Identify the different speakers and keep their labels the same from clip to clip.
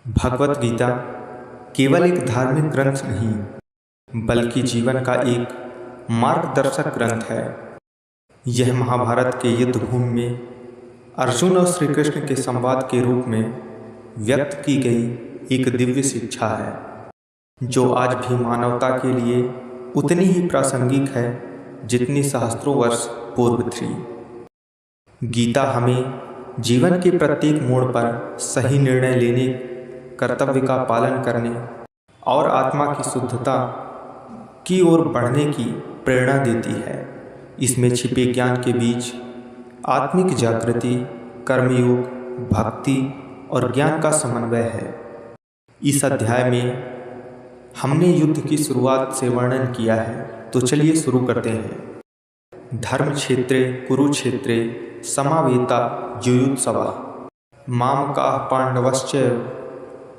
Speaker 1: भगवत गीता केवल एक धार्मिक ग्रंथ नहीं बल्कि जीवन का एक मार्गदर्शक ग्रंथ है। यह महाभारत के युद्ध भूमि में अर्जुन और श्री कृष्ण के संवाद के रूप में व्यक्त की गई एक दिव्य शिक्षा है, जो आज भी मानवता के लिए उतनी ही प्रासंगिक है जितनी सहस्त्रों वर्ष पूर्व थी। गीता हमें जीवन के प्रत्येक मोड़ पर सही निर्णय लेने, कर्तव्य का पालन करने और आत्मा की शुद्धता की ओर बढ़ने की प्रेरणा देती है। इसमें छिपे ज्ञान के बीच आत्मिक जागृति, कर्मयोग, भक्ति और ज्ञान का समन्वय है। इस अध्याय में हमने युद्ध की शुरुआत से वर्णन किया है, तो चलिए शुरू करते हैं। धर्म क्षेत्रे कुरुक्षेत्रे समावेता युयुत्सवा मामकाः पांडवश्च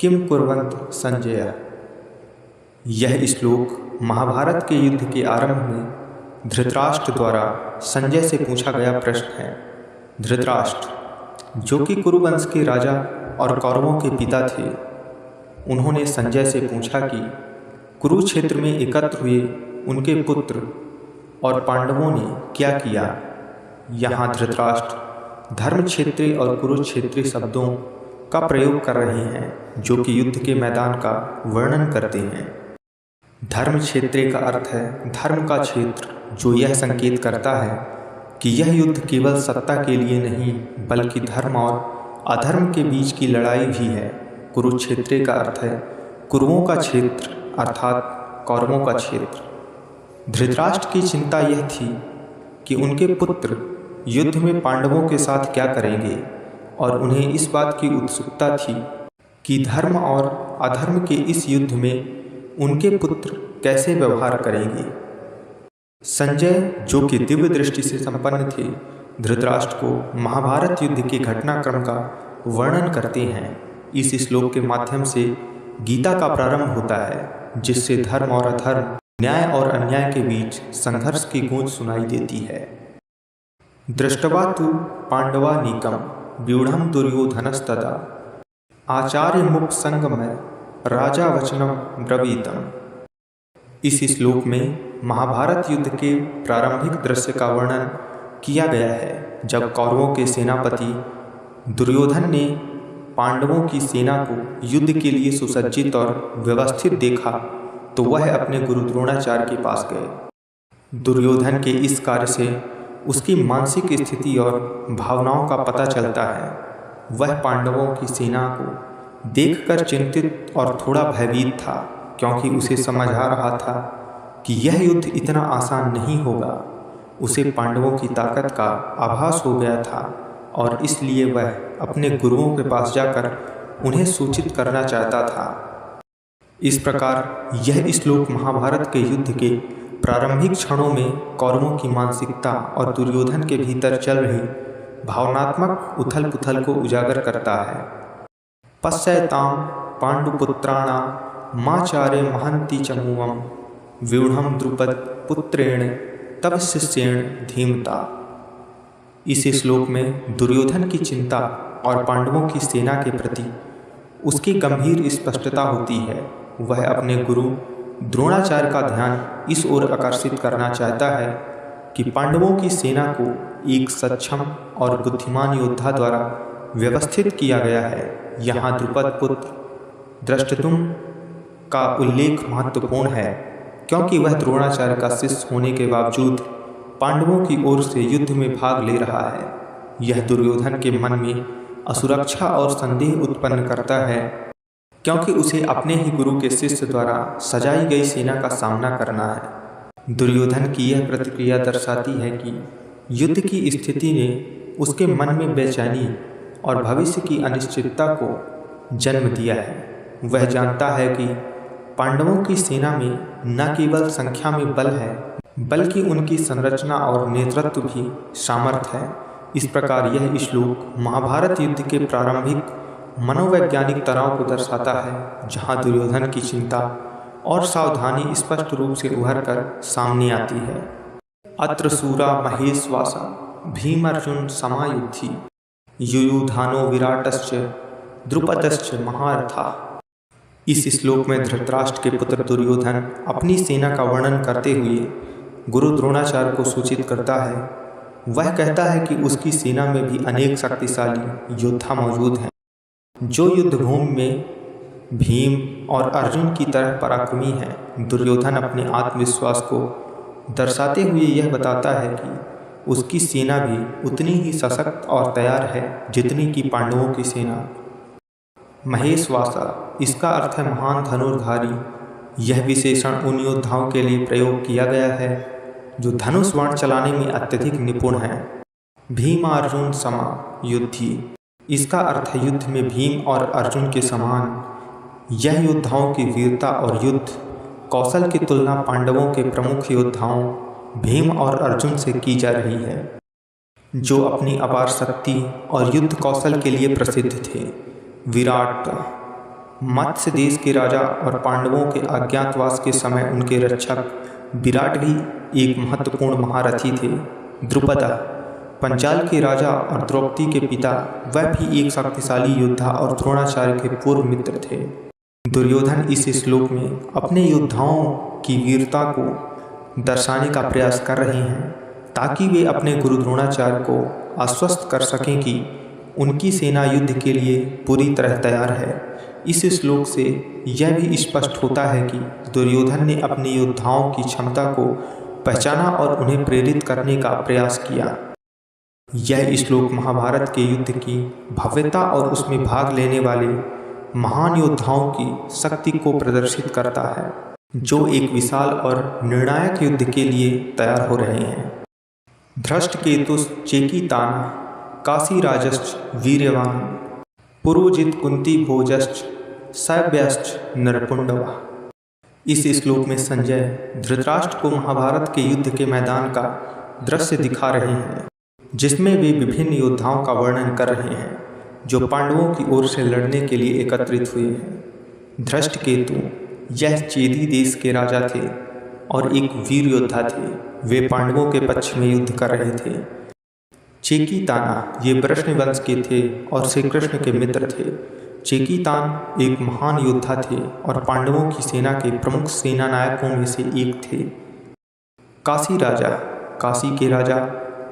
Speaker 1: किम कुर्वन्त संजय। यह श्लोक महाभारत के युद्ध के आरंभ में धृतराष्ट्र द्वारा संजय से पूछा गया प्रश्न है। धृतराष्ट्र, जो कि कुरुवंश के राजा और कौरवों के पिता थे, उन्होंने संजय से पूछा कि कुरुक्षेत्र में एकत्र हुए उनके पुत्र और पांडवों ने क्या किया। यहाँ धृतराष्ट्र धर्म क्षेत्रे और कुरुक्षेत्री शब्दों का प्रयोग कर रहे हैं, जो कि युद्ध के मैदान का वर्णन करते हैं। धर्म क्षेत्रे का अर्थ है धर्म का क्षेत्र, जो यह संकेत करता है कि यह युद्ध केवल सत्ता के लिए नहीं बल्कि धर्म और अधर्म के बीच की लड़ाई भी है। कुरुक्षेत्रे का अर्थ है कुरुओं का क्षेत्र, अर्थात कौरवों का क्षेत्र। धृतराष्ट्र की चिंता यह थी कि उनके पुत्र युद्ध में पांडवों के साथ क्या करेंगे, और उन्हें इस बात की उत्सुकता थी कि धर्म और अधर्म के इस युद्ध में उनके पुत्र कैसे व्यवहार करेंगे। संजय, जो कि दिव्य दृष्टि से संपन्न थे, धृतराष्ट्र को महाभारत युद्ध के घटनाक्रम का वर्णन करते हैं। इस श्लोक के माध्यम से गीता का प्रारंभ होता है, जिससे धर्म और अधर्म, न्याय और अन्याय के बीच संघर्ष की गूंज सुनाई देती है। दृष्टवा तु पांडवानीकम व्यूढ़म दुर्योधनस्तदा आचार्य मुख संगमय राजा वचनम ब्रवीतम। इस श्लोक में महाभारत युद्ध के प्रारंभिक दृश्य का वर्णन किया गया है, जब कौरवों के सेनापति दुर्योधन ने पांडवों की सेना को युद्ध के लिए सुसज्जित और व्यवस्थित देखा तो वह अपने गुरु द्रोणाचार्य के पास गए। दुर्योधन के इस कार्य से उसकी मानसिक स्थिति और भावनाओं का पता चलता है। वह पांडवों की सेना को देखकर चिंतित और थोड़ा भयभीत था, क्योंकि उसे समझ आ रहा था कि यह युद्ध इतना आसान नहीं होगा। उसे पांडवों की ताकत का आभास हो गया था और इसलिए वह अपने गुरुओं के पास जाकर उन्हें सूचित करना चाहता था। इस प्रकार यह श्लोक महाभारत के युद्ध के प्रारंभिक क्षणों में कौरवों की मानसिकता और दुर्योधन के भीतर चल रही भावनात्मक उथल पुथल को उजागर करता है। पश्यताम पांडुपुत्राणाम माचार्य महंती चमूवम व्यूढ़म द्रुपद पुत्रेण तब शिष्येण धीमता। इस श्लोक में दुर्योधन की चिंता और पांडवों की सेना के प्रति उसकी गंभीर स्पष्टता होती है। वह अपने गुरु द्रोणाचार्य का ध्यान इस ओर आकर्षित करना चाहता है कि पांडवों की सेना को एक सक्षम और बुद्धिमान योद्धा द्वारा व्यवस्थित किया गया है। यहाँ द्रुपद पुत्र धृष्टद्युम्न का उल्लेख महत्वपूर्ण है, क्योंकि वह द्रोणाचार्य का शिष्य होने के बावजूद पांडवों की ओर से युद्ध में भाग ले रहा है। यह दुर्योधन के मन में असुरक्षा और संदेह उत्पन्न करता है, क्योंकि उसे अपने ही गुरु के शिष्य द्वारा सजाई गई सेना का सामना करना है। दुर्योधन की यह प्रतिक्रिया दर्शाती है कि युद्ध की स्थिति ने उसके मन में बेचैनी और भविष्य की अनिश्चितता को जन्म दिया है। वह जानता है कि पांडवों की सेना में न केवल संख्या में बल है, बल्कि उनकी संरचना और नेतृत्व भी सामर्थ्य है। इस प्रकार यह श्लोक महाभारत युद्ध के प्रारंभिक मनोवैज्ञानिक तनाव को दर्शाता है, जहां दुर्योधन की चिंता और सावधानी स्पष्ट रूप से उभर कर सामने आती है। अत्र सूरा महेशवासा भीमार्जुन समायुद्धि युयुधानो विराटश्च द्रुपदश्च महारथः। इस श्लोक में धृतराष्ट्र के पुत्र दुर्योधन अपनी सेना का वर्णन करते हुए गुरु द्रोणाचार्य को सूचित करता है। वह कहता है कि उसकी सेना में भी अनेक शक्तिशाली योद्धा मौजूद हैं, जो युद्धभूमि में भीम और अर्जुन की तरह पराक्रमी हैं। दुर्योधन अपने आत्मविश्वास को दर्शाते हुए यह बताता है कि उसकी सेना भी उतनी ही सशक्त और तैयार है जितनी कि पांडवों की सेना। महेशवासा, इसका अर्थ है महान धनुर्धारी। यह विशेषण उन योद्धाओं के लिए प्रयोग किया गया है जो धनुष बाण चलाने में अत्यधिक निपुण हैं। भीमार्जुन समा युद्धि, इसका अर्थ है युद्ध में भीम और अर्जुन के समान। यह योद्धाओं की वीरता और युद्ध कौशल की तुलना पांडवों के प्रमुख योद्धाओं भीम और अर्जुन से की जा रही है, जो अपनी अपार शक्ति और युद्ध कौशल के लिए प्रसिद्ध थे। विराट, मत्स्य देश के राजा और पांडवों के अज्ञातवास के समय उनके रक्षक विराट भी एक महत्वपूर्ण महारथी थे। द्रुपद, पंचाल के राजा और द्रौपदी के पिता, वह भी एक शक्तिशाली योद्धा और द्रोणाचार्य के पूर्व मित्र थे। दुर्योधन इस श्लोक में अपने योद्धाओं की वीरता को दर्शाने का प्रयास कर रहे हैं ताकि वे अपने गुरु द्रोणाचार्य को आश्वस्त कर सकें कि उनकी सेना युद्ध के लिए पूरी तरह तैयार है। इस श्लोक से यह भी स्पष्ट होता है कि दुर्योधन ने अपने योद्धाओं की क्षमता को पहचाना और उन्हें प्रेरित करने का प्रयास किया। यह श्लोक महाभारत के युद्ध की भव्यता और उसमें भाग लेने वाले महान योद्धाओं की शक्ति को प्रदर्शित करता है, जो एक विशाल और निर्णायक युद्ध के लिए तैयार हो रहे हैं। धृष्टकेतुश्च चेकितानः काशीराजश्च वीर्यवान् पुरोजित कुंती भोजश्च सव्यश्च नरपुंडवः। इस श्लोक में संजय धृतराष्ट्र को महाभारत के युद्ध के मैदान का दृश्य दिखा रहे हैं, जिसमें वे विभिन्न योद्धाओं का वर्णन कर रहे हैं जो पांडवों की ओर से लड़ने के लिए एकत्रित हुए हैं। धृष्टकेतु, यह चेदी देश के राजा थे और एक वीर योद्धा थे। वे पांडवों के पक्ष में युद्ध कर रहे थे। चेकितान, ये वृष्ण वंश के थे और श्री कृष्ण के मित्र थे। चेकितान एक महान योद्धा थे और पांडवों की सेना के प्रमुख सेना नायकों में से एक थे। काशी राजा, काशी के राजा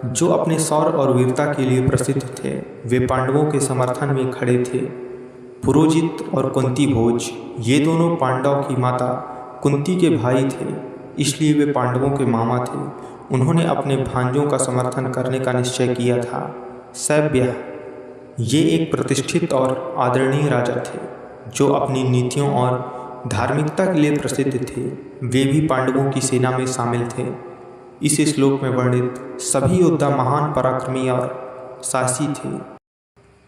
Speaker 1: जो अपने शौर्य और वीरता के लिए प्रसिद्ध थे, वे पांडवों के समर्थन में खड़े थे। पुरोजित और कुंती भोज, ये दोनों पांडव की माता कुंती के भाई थे, इसलिए वे पांडवों के मामा थे। उन्होंने अपने भांजों का समर्थन करने का निश्चय किया था। सव्य, ये एक प्रतिष्ठित और आदरणीय राजा थे जो अपनी नीतियों और धार्मिकता के लिए प्रसिद्ध थे। वे भी पांडवों की सेना में शामिल थे। इस श्लोक में वर्णित सभी योद्धा महान पराक्रमी और साहसी थे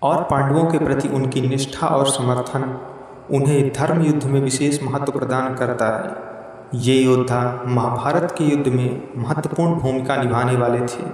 Speaker 1: और पांडवों के प्रति उनकी निष्ठा और समर्थन उन्हें धर्म युद्ध में विशेष महत्व प्रदान करता है। ये योद्धा महाभारत के युद्ध में महत्वपूर्ण भूमिका निभाने वाले थे।